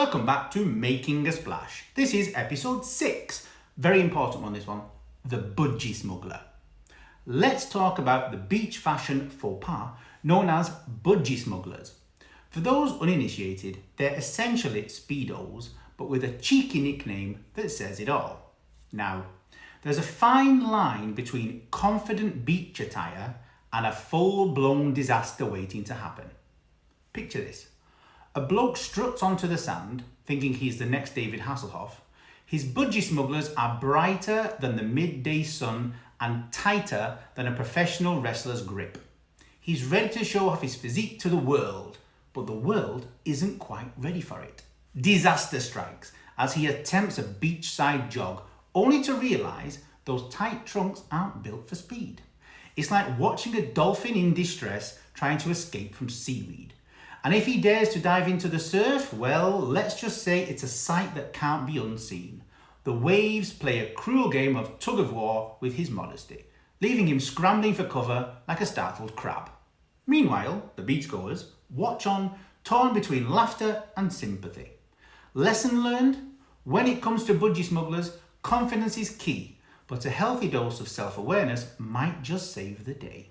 Welcome back to Making a Splash. This is episode 6. Very important one, this one. The budgie smuggler. Let's talk about the beach fashion faux pas known as budgie smugglers. For those uninitiated, they're essentially Speedos, but with a cheeky nickname that says it all. Now, there's a fine line between confident beach attire and a full-blown disaster waiting to happen. Picture this. A bloke struts onto the sand, thinking he's the next David Hasselhoff. His budgie smugglers are brighter than the midday sun and tighter than a professional wrestler's grip. He's ready to show off his physique to the world, but the world isn't quite ready for it. Disaster strikes as he attempts a beachside jog, only to realise those tight trunks aren't built for speed. It's like watching a dolphin in distress trying to escape from seaweed. And if he dares to dive into the surf, well, let's just say it's a sight that can't be unseen. The waves play a cruel game of tug-of-war with his modesty, leaving him scrambling for cover like a startled crab. Meanwhile, the beachgoers watch on, torn between laughter and sympathy. Lesson learned? When it comes to budgie smugglers, confidence is key, but a healthy dose of self-awareness might just save the day.